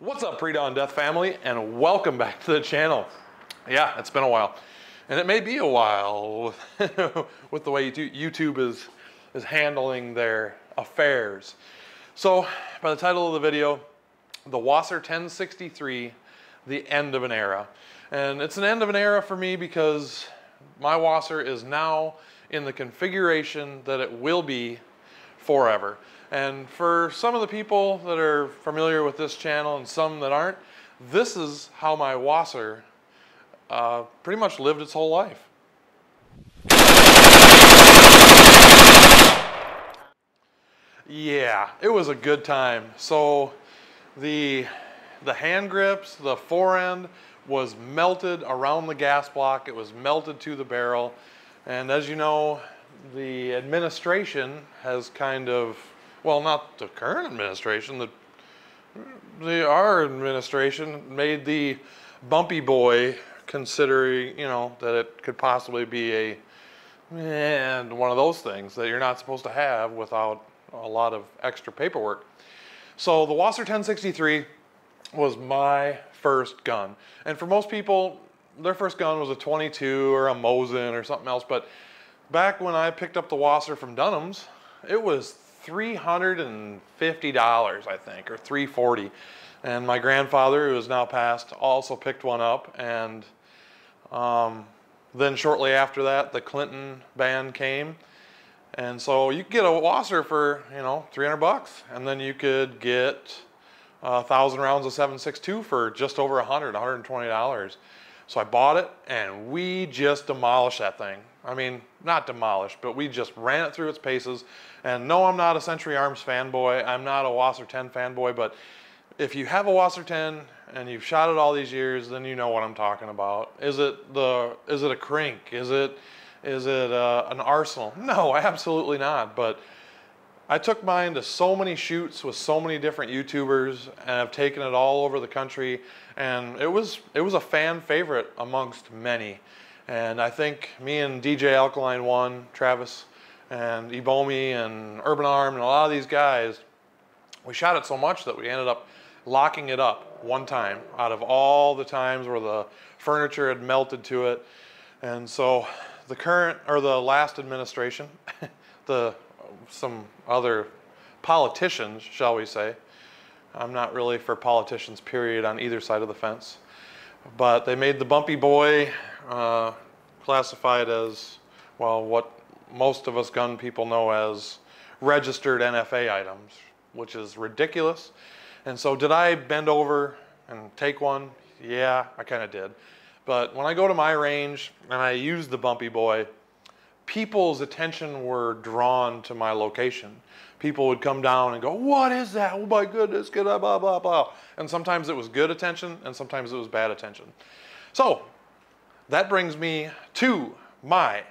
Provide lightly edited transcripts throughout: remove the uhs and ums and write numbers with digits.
What's up, Pre-Dawn Death family, and welcome back to the channel. Yeah, it's been a while, and it may be a while with the way YouTube is handling their affairs. So, by the title of the video, the WASR-1063, the end of an era. And it's an end of an era for me because my WASR is now in the configuration that it will be forever. And for some of the people that are familiar with this channel and some that aren't, this is how my WASR pretty much lived its whole life. Yeah, it was a good time. So the hand grips, the forend was melted around the gas block. It was melted to the barrel. And as you know, the administration has kind of, well, not the current administration, our administration made the bumpy boy, considering, you know, that it could possibly be one of those things that you're not supposed to have without a lot of extra paperwork. So the WASR-1063 was my first gun. And for most people, their first gun was a 22 or a Mosin or something else. But back when I picked up the WASR from Dunham's, it was $350, I think, or $340. And my grandfather, who is now passed, also picked one up. And then shortly after that, the Clinton ban came. And so you could get a WASR for, you know, 300 bucks. And then you could get 1,000 rounds of 7.62 for just over $120. So I bought it, and we just demolished that thing. I mean, not demolished, but we just ran it through its paces. And no, I'm not a Century Arms fanboy. I'm not a WASR-10 fanboy, but if you have a WASR-10 and you've shot it all these years, then you know what I'm talking about. Is it a crank? Is it an arsenal? No, absolutely not. But I took mine to so many shoots with so many different YouTubers, and I've taken it all over the country, and it was a fan favorite amongst many. And I think me and DJ Alkaline One, Travis, and Ebomi and Urban Arm and a lot of these guys, we shot it so much that we ended up locking it up one time out of all the times where the furniture had melted to it. And so the current, or the last administration, some other politicians, shall we say. I'm not really for politicians, period, on either side of the fence. But they made the bumpy boy classified as, well, what most of us gun people know as registered NFA items, which is ridiculous. And so did I bend over and take one? Yeah, I kind of did. But when I go to my range and I use the bumpy boy, people's attention were drawn to my location. People would come down and go, "What is that? Oh my goodness, blah, blah, blah, blah." And sometimes it was good attention and sometimes it was bad attention. So that brings me to my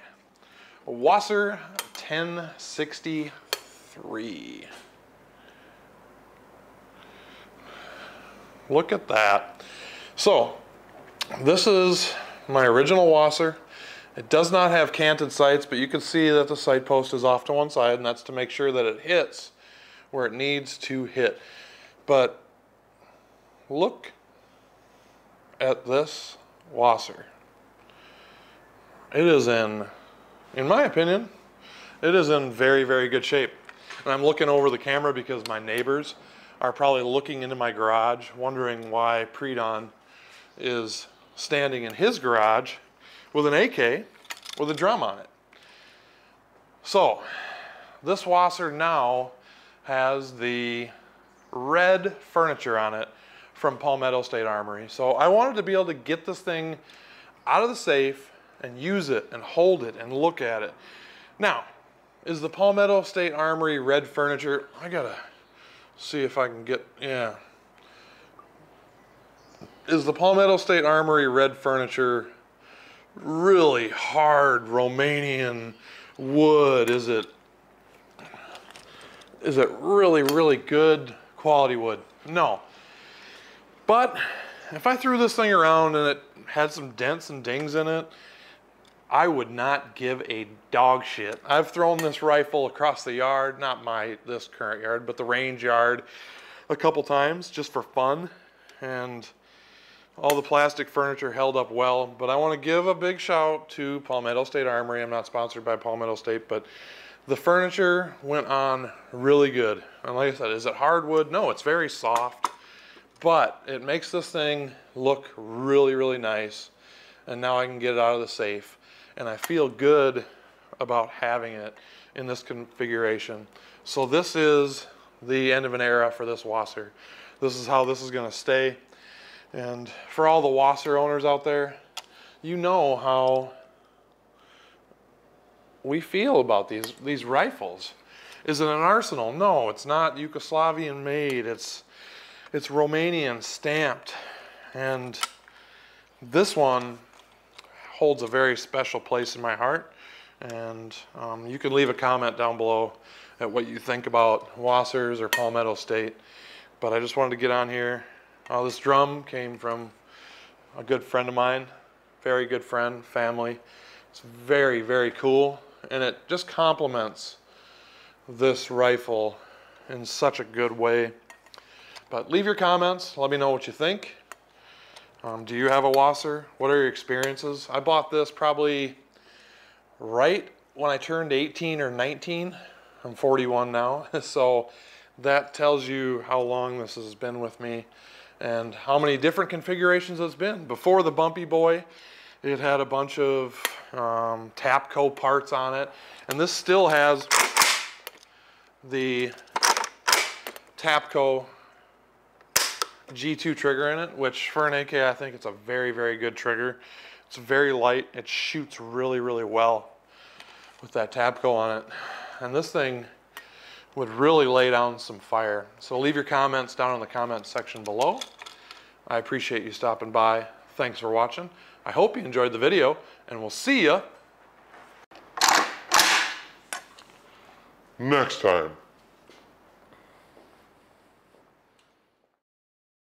WASR-1063. Look at that. So this is my original WASR. It does not have canted sights, but you can see that the sight post is off to one side, and that's to make sure that it hits where it needs to hit. But look at this WASR. It is in my opinion, it is in very, very good shape. And I'm looking over the camera because my neighbors are probably looking into my garage, wondering why Pre-Dawn is standing in his garage with an AK with a drum on it. So this WASR now has the red furniture on it from Palmetto State Armory. So I wanted to be able to get this thing out of the safe and use it and hold it and look at it. Now, is the Palmetto State Armory red furniture, I gotta see if I can get, yeah. Is the Palmetto State Armory red furniture really hard Romanian wood? Is it really, really good quality wood? No. But if I threw this thing around and it had some dents and dings in it, I would not give a dog shit. I've thrown this rifle across the yard, not this current yard, but the range yard a couple times just for fun. and all the plastic furniture held up well. But I want to give a big shout to Palmetto State Armory. I'm not sponsored by Palmetto State, but the furniture went on really good. And like I said, is it hardwood? No, it's very soft, but it makes this thing look really, really nice. And now I can get it out of the safe, and I feel good about having it in this configuration. So this is the end of an era for this WASR. This is how this is going to stay. And for all the WASR owners out there, you know how we feel about these rifles. Is it an Arsenal? No, it's not Yugoslavian made. It's Romanian stamped. And this one holds a very special place in my heart. And you can leave a comment down below at what you think about WASRs or Palmetto State. But I just wanted to get on here. This drum came from a good friend of mine, very good friend, family. It's very, very cool, and it just complements this rifle in such a good way. But leave your comments, let me know what you think. Do you have a WASR? What are your experiences? I bought this probably right when I turned 18 or 19. I'm 41 now, so that tells you how long this has been with me and how many different configurations it's been. Before the Bumpy Boy, it had a bunch of Tapco parts on it, and this still has the Tapco G2 trigger in it, which for an AK, I think it's a very, very good trigger. It's very light. It shoots really, really well with that Tapco on it. And this thing would really lay down some fire. So leave your comments down in the comments section below. I appreciate you stopping by. Thanks for watching. I hope you enjoyed the video, and we'll see you next time.